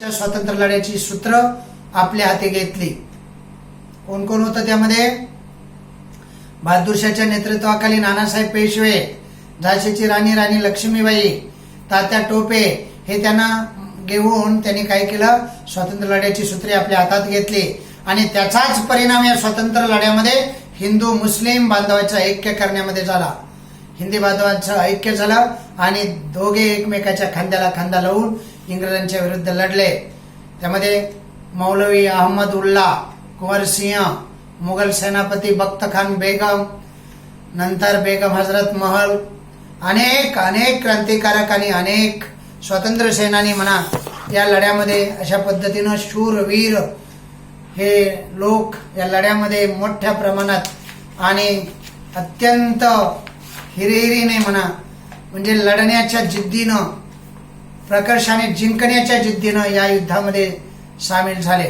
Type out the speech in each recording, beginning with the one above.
स्वातंत्र्य लढ्याची सूत्र आपल्या हाती घेतली. कोण कोण होतं त्यामध्ये? बहादूरशाहच्या नेतृत्वाखाली नानासाहेब पेशवे, झाशीची राणी लक्ष्मीबाई, तात्या टोपे हे त्यांना घेऊन त्यांनी काय केलं? स्वातंत्र्य लढ्याची सूत्रे आपल्या हातात घेतली आणि त्याचाच परिणाम या स्वातंत्र्य लढ्यामध्ये हिंदू मुस्लिम बांधवांचं ऐक्य करण्यामध्ये झाला. हिंदी बांधवांचं ऐक्य झालं आणि दोघे एकमेकाच्या खांद्याला खांदा लावून इंग्रजांच्या विरुद्ध लढले. त्यामध्ये मौलवी अहमद उल्ला, कुंवर सिंह, मुघल सेनापती बख्त खान बेगम, नंतर बेगम हजरत महल, अनेक अनेक क्रांतिकारक आणि अनेक स्वातंत्र्य सेनानी म्हणा या लढ्यामध्ये अशा पद्धतीनं शूरवीर हे लोक या लढ्यामध्ये मोठ्या प्रमाणात आणि अत्यंत हिरिहिरीने म्हणा म्हणजे लढण्याच्या जिद्दीनं, प्रकर्षाने जिंकण्याच्या जिद्दीनं या युद्धामध्ये सामील झाले,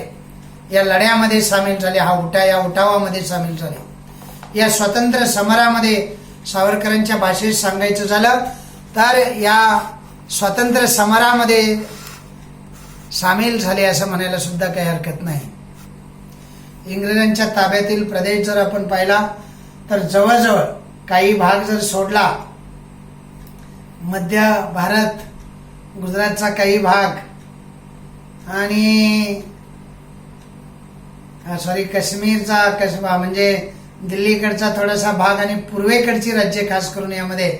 या लढ्यामध्ये सामील झाले, या उठावामध्ये सामील झाले. या स्वातंत्र्य समरामध्ये सावरकरांच्या भाषेत सांगायचं झालं तर या स्वातंत्र्य समरामध्ये सामील झाले असं म्हणायला सुद्धा काही हरकत नाही. इंग्रजांच्या ताब्यातील प्रदेश जर आपण पाहिला तर जवळजवळ काही भाग जर सोडला, मध्य भारत, गुजरातचा काही भाग आणि काश्मीरचा म्हणजे दिल्लीकडचा थोडासा भाग आणि पूर्वेकडची राज्ये खास करून यामध्ये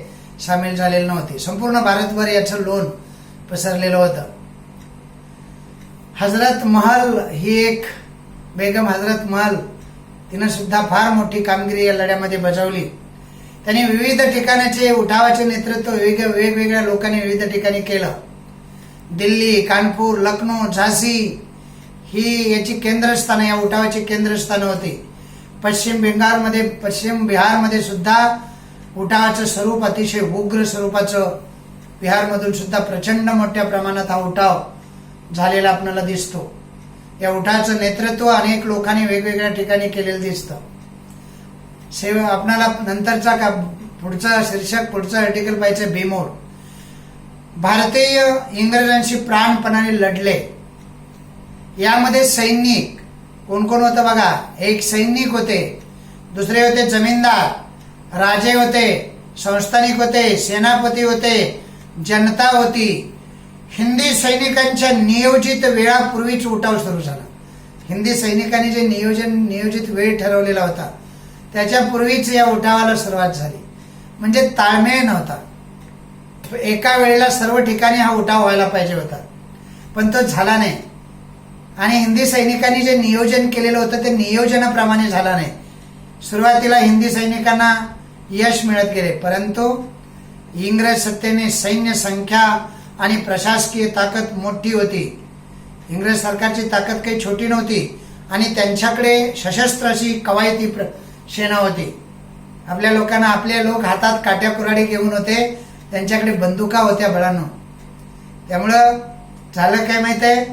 सामील झालेले नव्हते. संपूर्ण भारतभर याचं लोण पसरलेलं होतं. हजरत महल ही एक बेगम हजरत महल, तिनं सुद्धा फार मोठी कामगिरी या लढ्यामध्ये बजावली. त्यांनी विविध ठिकाणाचे उठावाचे नेतृत्व वेगवेगळ्या लोकांनी विविध ठिकाणी केलं. दिल्ली, कानपूर, लखनौ, झाशी ही याची केंद्रस्थानं, या उठावाची केंद्रस्थानं होती. पश्चिम बिहारमध्ये सुद्धा उठावाचं स्वरूप अतिशय उग्र स्वरूपाचं, बिहारमधून सुद्धा प्रचंड मोठ्या प्रमाणात हा उठाव झालेला आपल्याला दिसतो. या उठावाचं नेतृत्व अनेक लोकांनी वेगवेगळ्या ठिकाणी केलेलं दिसतं. आपल्याला नंतरचा पुढचं शीर्षक, पुढचं आर्टिकल पाहिजे भीमोड. भारतीय इंग्रजांशी प्राणपणाने लढले. यामध्ये सैनिक कोण कोण होतं बघा? एक सैनिक होते, दुसरे होते जमीनदार, राजे होते, संस्थानिक होते, सेनापती होते, जनता होती. हिंदी सैनिकांच्या नियोजित वेळापूर्वीच उठाव सुरू झाला. हिंदी सैनिकांनी जे नियोजित वेळ ठरवलेला होता त्याच्यापूर्वीच या उठावाला सुरुवात झाली. म्हणजे ताळमेळ नव्हता. एका वेळेला सर्व ठिकाणी हा उठाव व्हायला पाहिजे होता, पण तो झाला नाही. आणि हिंदी सैनिकांनी जे नियोजन केलेलं होतं ते नियोजनाप्रमाणे झाला नाही. सुरुवातीला हिंदी सैनिकांना यश मिळत गेले, परंतु इंग्रज सत्तेने सैन्य संख्या आणि प्रशासकीय ताकद मोठी होती. इंग्रज सरकारची ताकद काही छोटी नव्हती आणि त्यांच्याकडे सशस्त्र अशी कवायती सेना होती. आपल्या लोकांना, आपले लोक हातात काट्या कुऱ्हाडी घेऊन होते, त्यांच्याकडे बंदुका होत्या बळांनो. त्यामुळं झालं काय माहित आहे?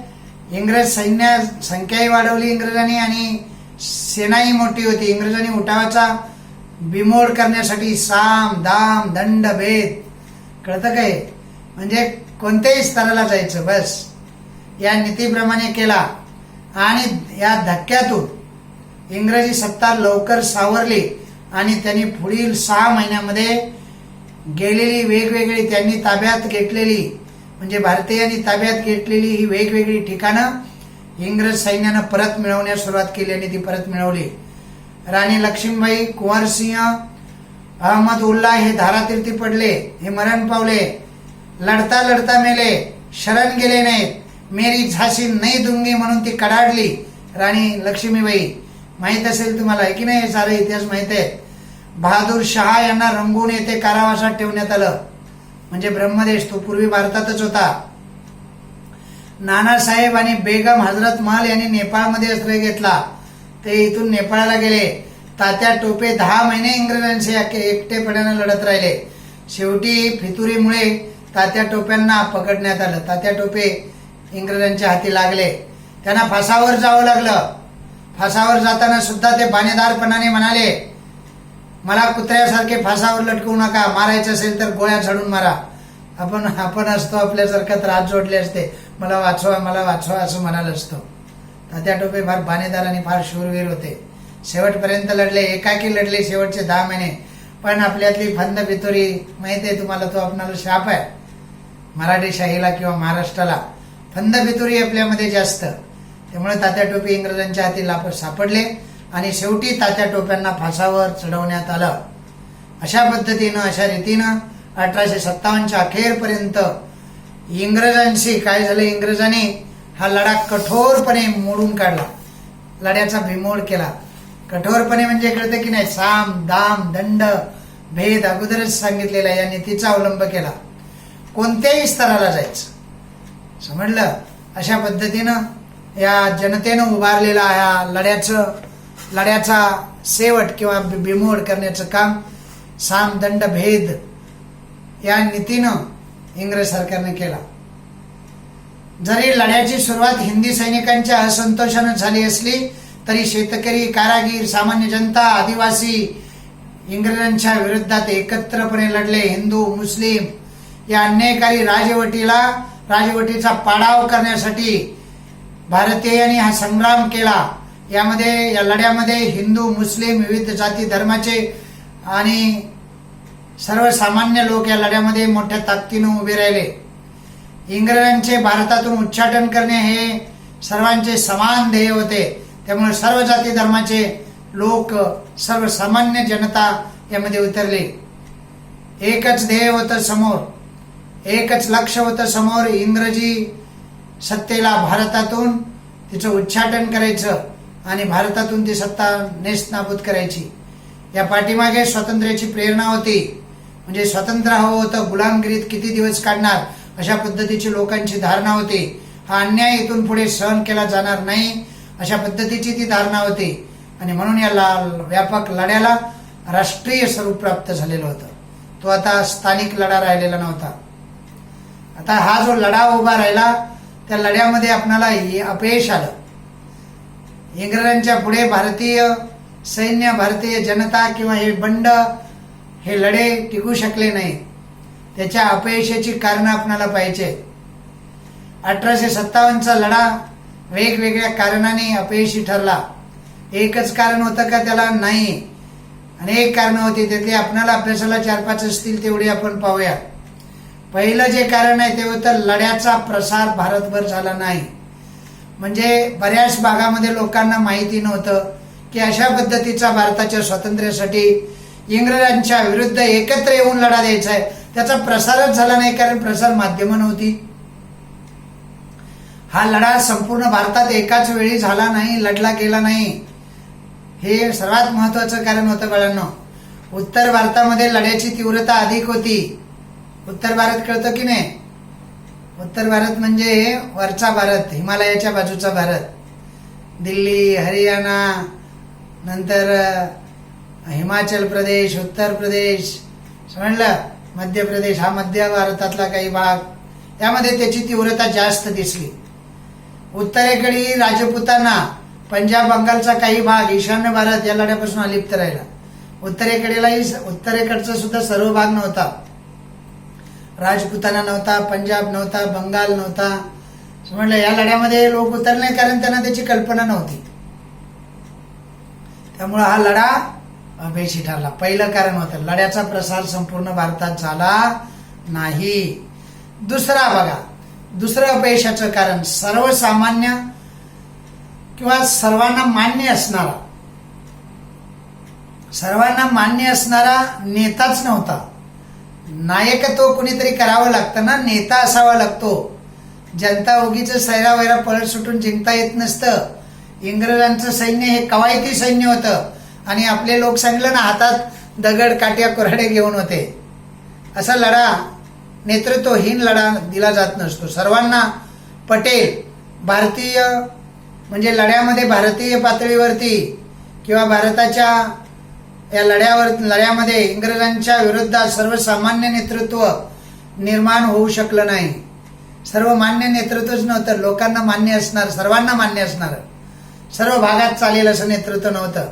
इंग्रज सैन्य संख्याही वाढवली इंग्रजांनी आणि सेनाही मोठी होती. इंग्रजांनी उठावाचा बिमोड करण्यासाठी साम दाम दंड भेद, कळतं काय? म्हणजे कोणत्याही स्तराला जायचं, बस या नीतीप्रमाणे केला. आणि या धक्क्यातून इंग्रजी सत्ता लवकर सावरली आणि त्यांनी पुढील 6 महिन्यामध्ये गेलेली वेगवेगळी, त्यांनी ताब्यात घेतलेली, म्हणजे भारतीयांनी ताब्यात घेतलेली ही वेगवेगळी ठिकाणं इंग्रज सैन्यानं परत मिळवण्यास सुरुवात केली आणि ती परत मिळवली. राणी लक्ष्मीबाई, कुंवर सिंह, अहमद उल्ला हे धारातीर्थी पडले, हे मरण पावले. लढता लढता मेले, शरण गेले नाहीत. मेरी झाशी नाही दूंगी म्हणून ती कडाडली राणी लक्ष्मीबाई. माहित असेल तुम्हाला, आहे की नाही? हे सारा इतिहास माहित आहे. बहादूर शाह यांना रंगून येथे कारावासात ठेवण्यात आलं, म्हणजे ब्रह्मदेश, तो पूर्वी भारतातच होता. नानासाहेब आणि बेगम हजरत महल यांनी नेपाळमध्ये आश्रय घेतला, ते इथून नेपाळला गेले. तात्या टोपे 10 महिने इंग्रजांशी एकटेपणाने लढत राहिले. शेवटी फितुरीमुळे तात्या टोप्यांना पकडण्यात आलं. तात्या टोपे इंग्रजांच्या हाती लागले, त्यांना फासावर जावं लागलं. फासावर जाताना सुद्धा ते बाणेदारपणाने म्हणाले, मला कुत्र्यासारखे फासावर लटकवू नका, मारायचं असेल तर गोळ्या झाडून मारा. आपण असतो आपल्यासारखं तर हात जोडले असते, मला वाचवा मला वाचवा असं म्हणाल असतो. तात्या टोपे फार बाणेदार आणि फार शूरवीर होते. शेवटपर्यंत लढले, एकाकी लढले शेवटचे 10 महिने. पण आपल्यातली फंद पितोरी माहिती आहे तुम्हाला, तो आपणाला शाप आहे मराठी शाहीला किंवा महाराष्ट्राला. फंद पितोरी आपल्यामध्ये जास्त. त्यामुळे तात्या टोपे इंग्रजांच्या हाती सापडले आणि शेवटी तात्या टोप्यांना फासावर चढवण्यात आलं. अशा पद्धतीनं अशा रीतीनं 1857च्या अखेरपर्यंत इंग्रजांशी काय झालं, इंग्रजांनी हा लढा कठोरपणे मोडून काढला, लढ्याचा बिमोड केला. कठोरपणे म्हणजे कळतं की नाही, साम दाम दंड भेद अगोदरच सांगितलेला या नीतीचा अवलंब केला. कोणत्याही स्तराला जायचं, समजलं. अशा पद्धतीनं या जनतेनं उभारलेला ह्या लढ्याचा शेवट किंवा बिमोड करण्याचं काम साम दंड भेद या नीतीनं इंग्रज सरकारने केला. जरी लढ्याची सुरुवात हिंदी सैनिकांच्या असंतोषानं झाली असली तरी शेतकरी, कारागीर, सामान्य जनता, आदिवासी इंग्रजांच्या विरोधात एकत्रपणे लढले. हिंदू मुस्लिम या अन्यायकारी राजवटीचा पाडाव करण्यासाठी भारतीयांनी हा संग्राम केला. या लढ्यामध्ये हिंदू मुस्लिम विविध जाती धर्माचे आणि सर्वसामान्य लोक या लढ्यामध्ये मोठ्या ताकदीनं उभे राहिले. इंग्रजांचे भारतातून उच्चाटन करणे हे सर्वांचे समान ध्येय होते. त्यामुळे सर्व जाती धर्माचे लोक, सर्वसामान्य जनता यामध्ये उतरले. एकच ध्येय होतं समोर, एकच लक्ष होतं समोर, इंग्रजी सत्तेला भारतातून तिचं उच्चाटन करायचं आणि भारतातून ती सत्ता नेस्तनाबूत करायची. या पाठीमागे स्वातंत्र्याची प्रेरणा होती. म्हणजे स्वतंत्र हवं होतं, गुलामगिरीत किती दिवस काढणार अशा पद्धतीची लोकांची धारणा होती. हा अन्याय इथून पुढे सहन केला जाणार नाही अशा पद्धतीची ती धारणा होती. आणि म्हणून या व्यापक लढ्याला राष्ट्रीय स्वरूप प्राप्त झालेलं होतं. तो आता स्थानिक लढा राहिलेला नव्हता. आता हा जो लढा उभा राहिला त्या लढ्यामध्ये आपणाला अपयश आलं. इंग्रजांच्या पुढे भारतीय सैन्य, भारतीय जनता किंवा हे बंड हे लढे टिकू शकले नाही. त्याच्या अपयशाची कारण आपणाला पाहिजे. 1857चा लढा वेगवेगळ्या कारणाने अपयशी ठरला. एकच कारण होतं का त्याला? नाही, अनेक कारणं होती. त्यातली आपणाला अभ्यासाला 4-5 असतील तेवढी आपण पाहूया. पहिलं जे कारण आहे ते होतं लढ्याचा प्रसार भारतभर झाला नाही. म्हणजे बऱ्याच भागामध्ये लोकांना माहिती नव्हतं की अशा पद्धतीचा भारताच्या स्वातंत्र्यासाठी इंग्रजांच्या विरुद्ध एकत्र येऊन लढा द्यायचा आहे. त्याचा प्रसारच झाला नाही, कारण प्रसार माध्यमं नव्हती. हा लढा संपूर्ण भारतात एकाच वेळी झाला नाही, लढला गेला नाही. हे सर्वात महत्वाचं कारण होतं बाळांनो. उत्तर भारतामध्ये लढ्याची तीव्रता अधिक होती. उत्तर भारत कळतं की नाही? उत्तर भारत म्हणजे वरचा भारत, हिमालयाच्या बाजूचा भारत. दिल्ली, हरियाणा, नंतर हिमाचल प्रदेश, उत्तर प्रदेश, समजलं, मध्य प्रदेश, हा मध्य भारतातला काही भाग, त्यामध्ये त्याची तीव्रता जास्त दिसली. उत्तरेकडे राजपुताना, पंजाब बंगालचा काही भाग, ईशान्य भारत या लढ्यापासून अलिप्त राहिला. उत्तरेकडचा सुद्धा सर्व भाग नव्हता. राजपुताना नव्हता, पंजाब नव्हता, बंगाल नव्हता. समजलं, या लढ्यामध्ये लोक उतरले कारण त्यांना त्याची कल्पना नव्हती. त्यामुळे हा लढा अपयशी ठरला. पहिलं कारण होतं लढ्याचा प्रसार संपूर्ण भारतात झाला नाही. दुसरा बघा, दुसरं अपयशाचं कारण सर्वसामान्य किंवा सर्वांना मान्य असणारा नेताच नव्हता. नायकत्व कुणीतरी करावं लागतं ना, नेता असावा लागतो. जनता उगीच सैरावैरा पळत सुटून जिंकता येत नसतं. इंग्रजांचं सैन्य हे कवायती सैन्य होतं आणि आपले लोक सांगितलं ना, हातात दगड काट्या कुऱ्हाडे घेऊन होते. असा लढा, नेतृत्वहीन लढा दिला जात नसतो. सर्वांना पटेल, भारतीय म्हणजे लढ्यामध्ये भारतीय पातळीवरती किंवा भारताच्या या लढ्यामध्ये इंग्रजांच्या विरोधात सर्वसामान्य नेतृत्व निर्माण होऊ शकलं नाही. सर्वमान्य नेतृत्वच नव्हतं. लोकांना मान्य असणार, सर्वांना मान्य असणार, सर्व भागात चालेल असं नेतृत्व नव्हतं.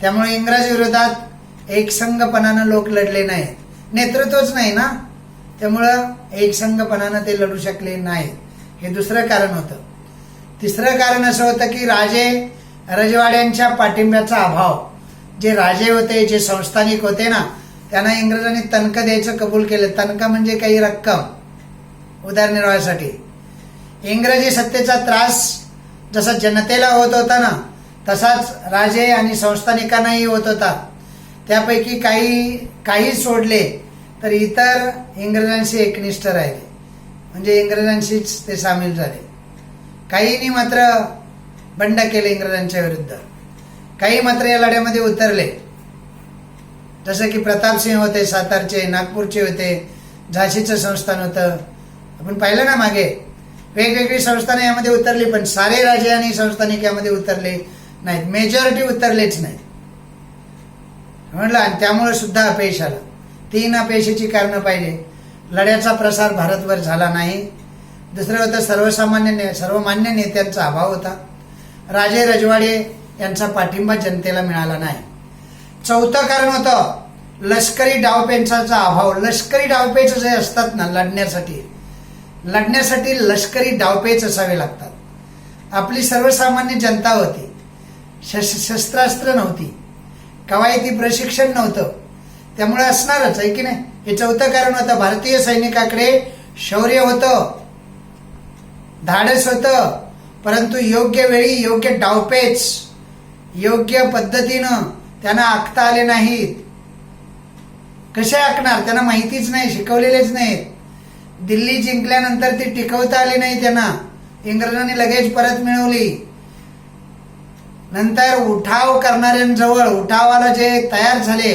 त्यामुळे इंग्रज विरोधात एकसंघपणानं लोक लढले नाही. नेतृत्वच नाही ना, त्यामुळं एकसंघपणानं ते लढू शकले नाही. हे दुसरं कारण होतं. तिसरं कारण असं होतं की राजे रजवाड्यांच्या पाठिंब्याचा अभाव. जे राजे होते, जे संस्थानिक होते ना, त्यांना इंग्रजांनी तनखा द्यायचं कबूल केलं. तनखा म्हणजे काही रक्कम उदरनिर्वाहासाठी. इंग्रजी सत्तेचा त्रास जसा जनतेला होत होता ना, तसाच राजे आणि संस्थानिकांनाही होत होता. त्यापैकी काही सोडले तर इतर इंग्रजांशी एकनिष्ठ राहिले, म्हणजे इंग्रजांशीच ते सामील झाले. काहींनी मात्र बंड केले इंग्रजांच्या विरुद्ध. काही मात्र या लढ्यामध्ये उतरले, जसं की प्रतापसिंह होते सातारचे, नागपूरचे होते, झाशीचं संस्थान होतं. आपण पाहिलं ना मागे, वेगवेगळी संस्थाने यामध्ये उतरली, पण सारे राजे आणि संस्थानिक यामध्ये उतरले नाहीत. मेजॉरिटी उतरलेच नाही म्हटलं, आणि त्यामुळे सुद्धा अपयश आलं. 3 अपयशाची कारणं पाहिजे. लढ्याचा प्रसार भारतभर झाला नाही. दुसरं होतं सर्वमान्य नेत्यांचा अभाव होता. राजे रजवाडे यांचा पाठिंबा जनतेला मिळाला नाही. चौथं कारण होतं लष्करी डावपेचांचा अभाव. लष्करी डावपेच जे असतात ना, लढण्यासाठी लष्करी डावपेच असावे लागतात. आपली सर्वसामान्य जनता होती, शस्त्रास्त्र नव्हती, कवायती प्रशिक्षण नव्हतं, त्यामुळे असणारच आहे की नाही. हे चौथं कारण होतं. भारतीय सैनिकाकडे शौर्य होतं, धाडस होतं, परंतु योग्य वेळी योग्य डावपेच योग्य पद्धतीनं त्यांना आखता आले नाहीत. कसे आखणार, त्यांना माहितीच नाही, शिकवलेलेच नाहीत. दिल्ली जिंकल्यानंतर ती टिकवता आली नाही त्यांना, इंग्रजांनी लगेच परत मिळवली. नंतर उठाव करणाऱ्यांजवळ, उठावाला जे तयार झाले,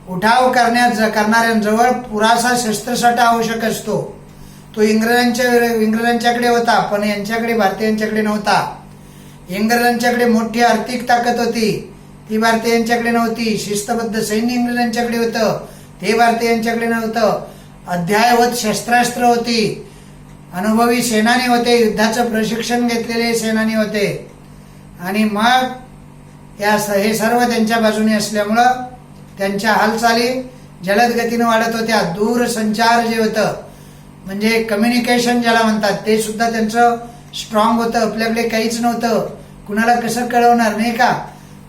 उठाव करणाऱ्यांजवळ पुरासा शस्त्रसाठा आवश्यक असतो. तो इंग्रजांच्याकडे होता, पण यांच्याकडे, भारतीयांच्याकडे नव्हता. इंग्रजांच्याकडे मोठी आर्थिक ताकद होती, ती भारतीयांच्याकडे नव्हती. शिस्तबद्ध सैन्य इंग्रजांच्याकडे होतं, ते भारतीयांच्याकडे नव्हतं. अद्ययावत शस्त्रास्त्र होती, अनुभवी सेनानी होते, युद्धाचं प्रशिक्षण घेतलेले सेनानी होते. आणि मग हे सर्व त्यांच्या बाजूने असल्यामुळं त्यांच्या हालचाली जलद गतीनं वाढत होत्या. दूरसंचार जे होतं, म्हणजे कम्युनिकेशन ज्याला म्हणतात, ते सुद्धा त्यांचं स्ट्रॉंग होतं. आपल्याकडे काहीच नव्हतं, कुणाला कसं कळवणार, नाही का.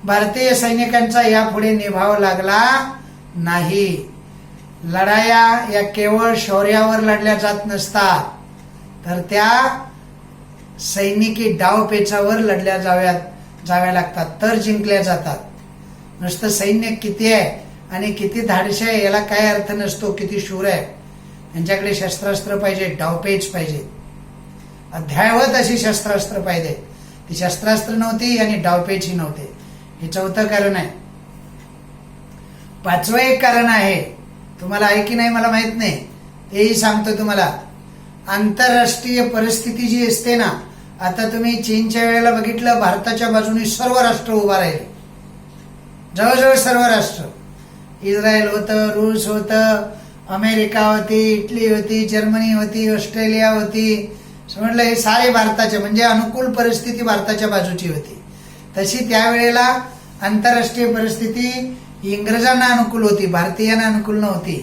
भारतीय सैनिकांचा यापुढे निभाव लागला नाही. लढाया या केवळ शौर्यावर लढल्या जात नसतात, तर त्या सैनिकी डावपेचावर लढल्या जाव्या लागतात, तर जिंकल्या जातात. नुसतं सैन्य किती आहे आणि किती धाडशी आहे याला काय अर्थ नसतो, किती शूर आहे. त्यांच्याकडे शस्त्रास्त्र पाहिजे, डावपेच पाहिजे, अद्ययावत अशी शस्त्रास्त्र पाहिजे. ती शस्त्रास्त्र नव्हती आणि डावपेचही नव्हते. हे चौथं कारण आहे. पाचवं एक कारण आहे, तुम्हाला आहे की नाही मला माहित नाही, तेही सांगतो तुम्हाला. आंतरराष्ट्रीय परिस्थिती जी असते ना, आता तुम्ही चीनच्या वेळेला बघितलं, भारताच्या बाजूने सर्व राष्ट्र उभा राहिले, जवळजवळ सर्व राष्ट्र. इस्रायल होतं, रूस होतं, अमेरिका होती, इटली होती, जर्मनी होती, ऑस्ट्रेलिया होती. समजलं, हे सारे भारताचे, म्हणजे अनुकूल परिस्थिती भारताच्या बाजूची होती. तशी त्यावेळेला आंतरराष्ट्रीय परिस्थिती इंग्रजांना अनुकूल होती, भारतीयांना अनुकूल नव्हती.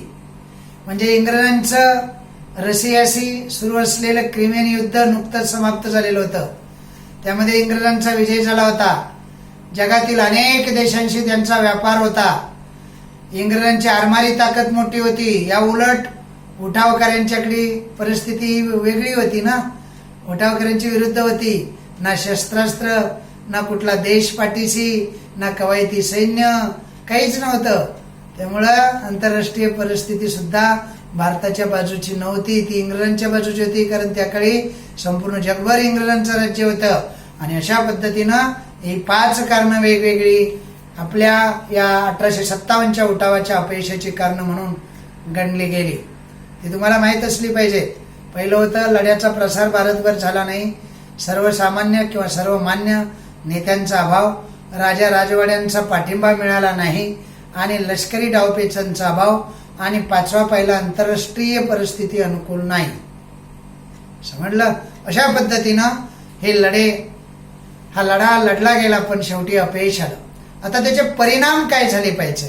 म्हणजे इंग्रजांचं रशियाशी सुरू असलेलं क्रिमियन युद्ध नुकतंच समाप्त झालेलं होतं. त्यामध्ये इंग्रजांचा विजय झाला होता. जगातील अनेक देशांशी त्यांचा व्यापार होता. इंग्रजांची आरमारी ताकद मोठी होती. या उलट उठावकऱ्यांच्याकडे परिस्थिती वेगळी होती ना, उठावकऱ्यांची विरुद्ध होती. ना शस्त्रास्त्र, ना कुठला देश पाठीशी, ना कवायती सैन्य, काहीच नव्हतं. त्यामुळं आंतरराष्ट्रीय परिस्थिती सुद्धा भारताच्या बाजूची नव्हती, ती इंग्रजांच्या बाजूची होती. कारण त्याकाळी संपूर्ण जगभर इंग्रजांचं राज्य होतं. आणि अशा पद्धतीनं ही 5 कारणं वेगवेगळी आपल्या या 1857च्या उठावाच्या अपयशाची कारणं म्हणून गणली गेली. ती तुम्हाला माहीत असली पाहिजे. पहिलं होतं लढ्याचा प्रसार भारतभर झाला नाही, सर्वसामान्य किंवा सर्वमान्य नेत्यांचा अभाव, राजा राजवाड्यांचा पाठिंबा मिळाला नाही, आणि लष्करी डावपेचांचा अभाव, आणि 5वा पहिला आंतरराष्ट्रीय परिस्थिती अनुकूल नाही. समजलं. अशा पद्धतीनं हा लढा लढला गेला, पण शेवटी अपयश आलं. आता त्याचे परिणाम काय झाले पाहिजे,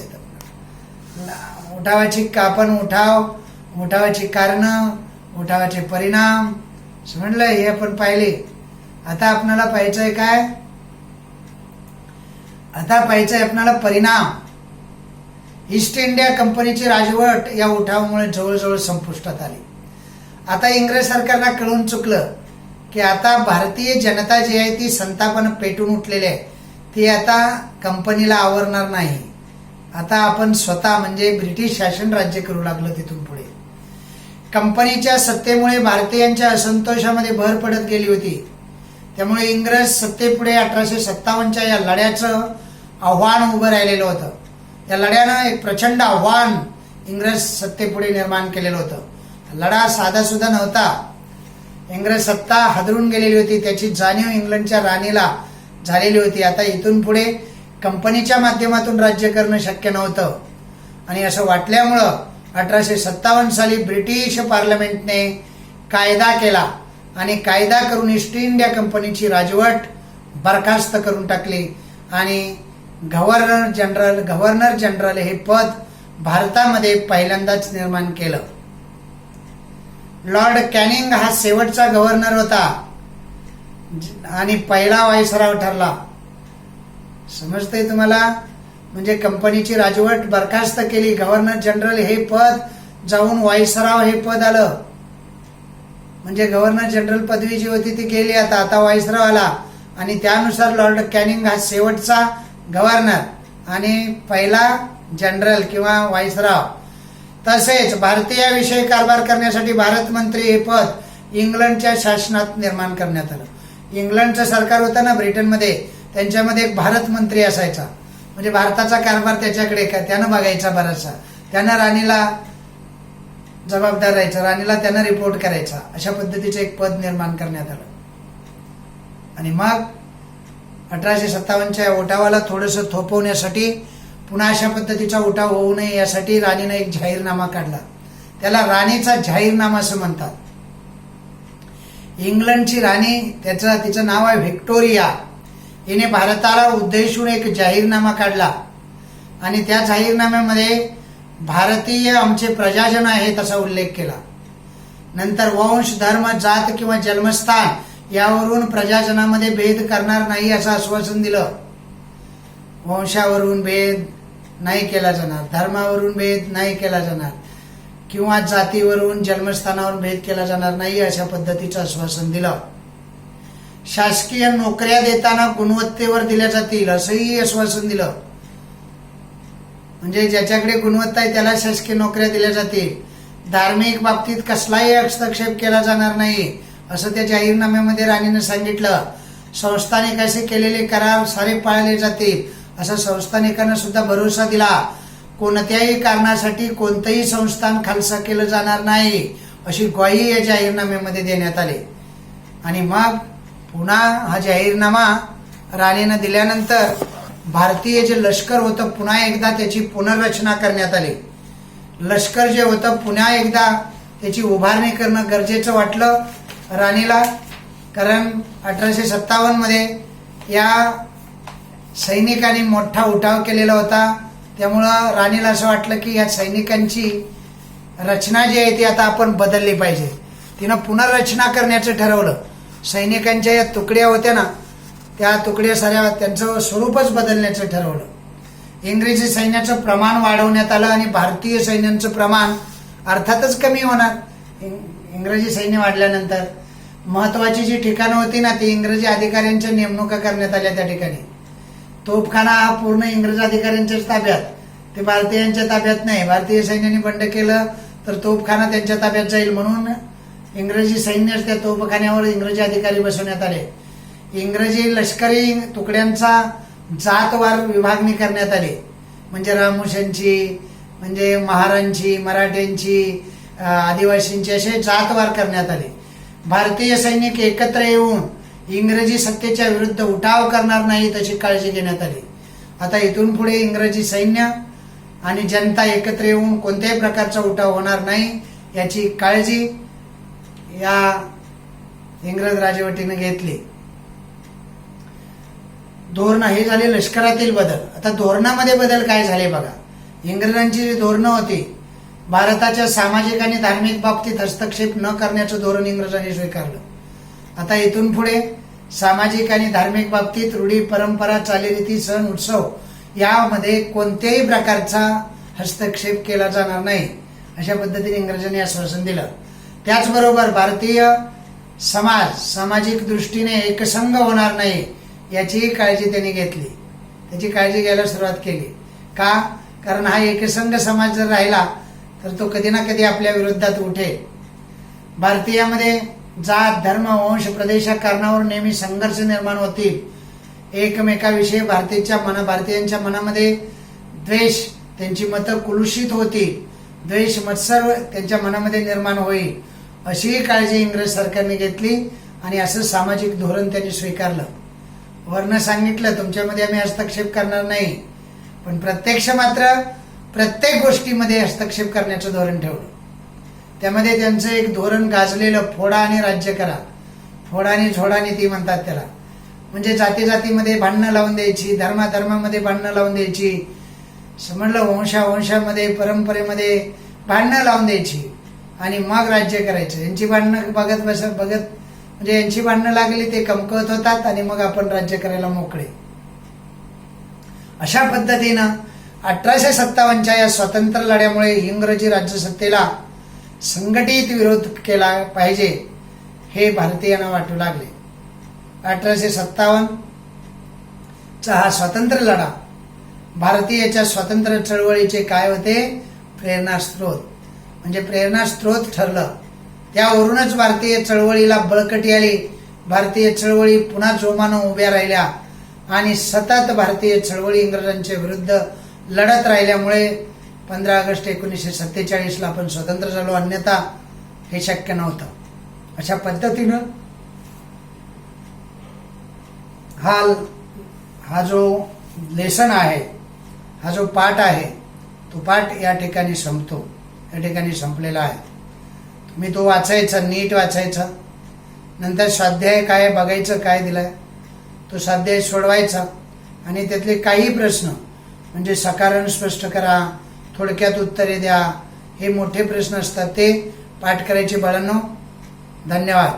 उठावाची कारणं, उठावाचे परिणाम समजलं? हे आपण पाहिले. आता आपल्याला पाहायचंय काय? आता पाहायचंय आपल्याला परिणाम. ईस्ट इंडिया कंपनीची राजवट या उठावामुळे जवळजवळ संपुष्टात आली. आता इंग्रज सरकारला कळून चुकलं की आता भारतीय जनता जी आहे ती संतापानं पेटून उठलेली आहे, ती आता कंपनीला आवरणार नाही. आता आपण स्वतः म्हणजे ब्रिटिश शासन राज्य करू लागलं. तिथून पुढे कंपनीच्या सत्तेमुळे भारतीयांच्या असंतोषामध्ये भर पडत गेली होती. त्यामुळे इंग्रज सत्तेपुढे 1857च्या या लढ्याचं आव्हान उभं राहिलेलं होतं. या लढ्यानं एक प्रचंड आव्हान इंग्रज सत्तेपुढे निर्माण केलेलं होतं. लढा साधा सुद्धा नव्हता. इंग्रज सत्ता हादरून गेलेली होती, त्याची जाणीव इंग्लंडच्या राणीला झालेली होती. आता इथून पुढे कंपनीच्या माध्यमातून राज्य करणं शक्य नव्हतं. आणि असं वाटल्यामुळं 1857 साली ब्रिटिश पार्लमेंटने कायदा केला आणि कायदा करून ईस्ट इंडिया कंपनीची राजवट बरखास्त करून टाकली आणि गव्हर्नर जनरल हे पद भारतामध्ये पहिल्यांदाच निर्माण केलं. लॉर्ड कॅनिंग हा शेवटचा गव्हर्नर होता आणि पहिला व्हाईसराव ठरला. समजतंय तुम्हाला? म्हणजे कंपनीची राजवट बरखास्त केली, गव्हर्नर जनरल हे पद जाऊन व्हाईसराव हे पद आलं. म्हणजे गव्हर्नर जनरल पदवी जी होती ती गेली. आता व्हाईसराव आला आणि त्यानुसार लॉर्ड कॅनिंग हा शेवटचा गव्हर्नर आणि पहिला जनरल किंवा व्हाईसराव. तसेच भारतीयाविषयी कारभार करण्यासाठी भारत मंत्री हे पद इंग्लंडच्या शासनात निर्माण करण्यात आलं. इंग्लंडचं सरकार होतं ना ब्रिटनमध्ये, त्यांच्यामध्ये एक भारत मंत्री असायचा. म्हणजे भारताचा कारभार त्याच्याकडे त्यानं बघायचा बराचसा. त्यानं राणीला जबाबदार राहायचं, राणीला त्यानं रिपोर्ट करायचा. अशा पद्धतीचं एक पद निर्माण करण्यात आलं. आणि मग 1857च्या उठावाला थोडंसं थोपवण्यासाठी, पुन्हा अशा पद्धतीचा उठाव होऊ नये यासाठी राणीनं एक जाहीरनामा काढला. त्याला राणीचा जाहीरनामा असं म्हणतात. इंग्लंडची राणी, तिचं नाव आहे व्हिक्टोरिया, हिने भारताला उद्देशून एक जाहीरनामा काढला आणि त्या जाहीरनाम्यामध्ये भारतीय आमचे प्रजाजन आहेत असा उल्लेख केला. नंतर वंश, धर्म, जात किंवा जन्मस्थान यावरून प्रजाजनामध्ये भेद करणार नाही असं आश्वासन दिलं. वंशावरून भेद नाही केला जाणार, धर्मावरून भेद नाही केला जाणार किंवा जातीवरून, जन्मस्थानावरून भेद केला जाणार नाही अशा पद्धतीचं आश्वासन दिलं. शासकीय नोकऱ्या देताना गुणवत्तेवर दिल्या जातील असंही आश्वासन दिलं. म्हणजे ज्याच्याकडे गुणवत्ता आहे त्याला शासकीय नोकऱ्या दिल्या जातील. धार्मिक बाबतीत कसलाही हस्तक्षेप केला जाणार नाही असं त्या जाहीरनाम्यामध्ये राणीनं सांगितलं. संस्थानिकाशी केलेले करार सारे पाळले जातील असा संस्थानिकांना सुद्धा भरोसा दिला. कोणत्याही कारणासाठी कोणतंही संस्थान खालसा केलं जाणार नाही अशी ग्वाही या जाहीरनाम्यामध्ये देण्यात आली. आणि मग पुन्हा हा जाहीरनामा राणीनं दिल्यानंतर भारतीय जे लष्कर होतं पुन्हा एकदा त्याची पुनर्रचना करण्यात आली. लष्कर जे होतं पुन्हा एकदा त्याची उभारणी करणं गरजेचं वाटलं राणीला. कारण 1857 मध्ये या सैनिकांनी मोठा उठाव केलेला होता. त्यामुळं राणीला असं वाटलं की या सैनिकांची रचना जी आहे ती आता आपण बदलली पाहिजे. तिनं पुनर्रचना करण्याचं ठरवलं. सैनिकांच्या या तुकड्या होत्या ना, त्या तुकड्या साऱ्या त्यांचं स्वरूपच बदलण्याचं ठरवलं. इंग्रजी सैन्याचं प्रमाण वाढवण्यात आलं आणि भारतीय सैन्याचं प्रमाण अर्थातच कमी होणार. इंग्रजी सैन्य वाढल्यानंतर महत्वाची जी ठिकाणं होती ना ती इंग्रजी अधिकाऱ्यांच्या नेमणुका करण्यात आल्या. त्या ठिकाणी तोफखाना हा पूर्ण इंग्रज अधिकाऱ्यांच्याच ताब्यात, ते भारतीयांच्या ताब्यात नाही. भारतीय सैन्याने बंड केलं तर तोफखाना त्यांच्या ताब्यात जाईल म्हणून इंग्रजी सैन्य त्या तोफखान्यावर इंग्रजी अधिकारी बसवण्यात आले. इंग्रजी लष्करी तुकड्यांचा जातवार विभागणी करण्यात आली. म्हणजे रामोशांची, म्हणजे महारांची, मराठ्यांची, आदिवासींची असे जातवार करण्यात आले. भारतीय सैनिक एकत्र येऊन इंग्रजी सत्तेच्या विरुद्ध उठाव करणार नाही अशी काळजी घेण्यात आली. आता इथून पुढे इंग्रजी सैन्य आणि जनता एकत्र येऊन कोणत्याही प्रकारचा उठाव होणार नाही याची काळजी या इंग्रज राजवटीने घेतली. धोरण हे झाले लष्करातील बदल. आता धोरणामध्ये बदल काय झाले बघा. इंग्रजांची जी धोरणं होती, भारताच्या सामाजिक आणि धार्मिक बाबतीत हस्तक्षेप न करण्याचं धोरण इंग्रजांनी स्वीकारलं. आता इथून पुढे सामाजिक आणि धार्मिक बाबतीत रूढी परंपरा चालीरीती सण उत्सव यामध्ये कोणत्याही प्रकारचा हस्तक्षेप केला जाणार नाही अशा पद्धतीने इंग्रजांनी आश्वासन दिलं. त्याचबरोबर भारतीय समाज सामाजिक दृष्टीने एकसंघ होणार नाही याचीही काळजी त्यांनी घेतली. त्याची काळजी घ्यायला सुरुवात केली. का? कारण हा एकसंघ समाज जर राहिला तर तो कधी ना कधी आपल्या विरोधात उठेल. भारतीयामध्ये जात धर्म वंश प्रदेशा कारणावर नेहमी संघर्ष निर्माण होतील. एकमेकाविषयी भारतीयांच्या मनामध्ये द्वेष, त्यांची मतं कुलुषित होतील, द्वेष मत्सर त्यांच्या मनामध्ये निर्माण होईल अशी काळजी इंग्रज सरकारने घेतली आणि असं सामाजिक धोरण त्यांनी स्वीकारलं. वरनं सांगितलं तुमच्यामध्ये आम्ही हस्तक्षेप करणार नाही, पण प्रत्यक्ष मात्र प्रत्येक गोष्टीमध्ये हस्तक्षेप करण्याचं धोरण ठेवलं. त्यामध्ये त्यांचं एक धोरण गाजलेलं, फोडा आणि राज्य करा. फोडा आणि झोडा नीती म्हणतात त्याला. म्हणजे जातीमध्ये भांडणं लावून द्यायची, धर्मामध्ये भांडणं लावून द्यायची, समजलं, वंशामध्ये परंपरेमध्ये भांडणं लावून द्यायची आणि मग राज्य करायचं. यांची भांडणं बघत म्हणजे यांची भांडणं लागली ते कमकवत होतात आणि मग आपण राज्य करायला मोकळे. अशा पद्धतीनं 1857च्या या स्वातंत्र्य लढ्यामुळे इंग्रजी राज्यसत्तेला संघटित विरोध केला पाहिजे हे भारतीयांना वाटू लागले. 1857चा हा स्वातंत्र्य लढा भारतीयाच्या स्वातंत्र्य चळवळीचे काय होते? प्रेरणास्त्रोत. म्हणजे प्रेरणास्त्रोत ठरलं. त्यावरूनच भारतीय चळवळीला बळकटी आली. भारतीय चळवळी पुन्हा जोमानं उभ्या राहिल्या आणि सतत भारतीय चळवळी इंग्रजांच्या विरुद्ध लढत राहिल्यामुळे 15 ऑगस्ट 1947ला आपण स्वतंत्र झालो. अन्यथा हे शक्य नव्हतं. अशा पद्धतीनं हा जो लेसन आहे, हा जो पाठ आहे, तो पाठ या ठिकाणी संपतो. या ठिकाणी संपलेला आहे. तुम्ही तो वाचायचा, नीट वाचायचा. नंतर स्वाध्याय काय बघायचं, काय दिलाय तो स्वाध्याय सोडवायचा आणि त्यातले काही प्रश्न म्हणजे सकारण स्पष्ट करा, थोडक्यात उत्तरे द्या, हे मोठे प्रश्न असतात ते पाठ करायचे बाळांनो. धन्यवाद.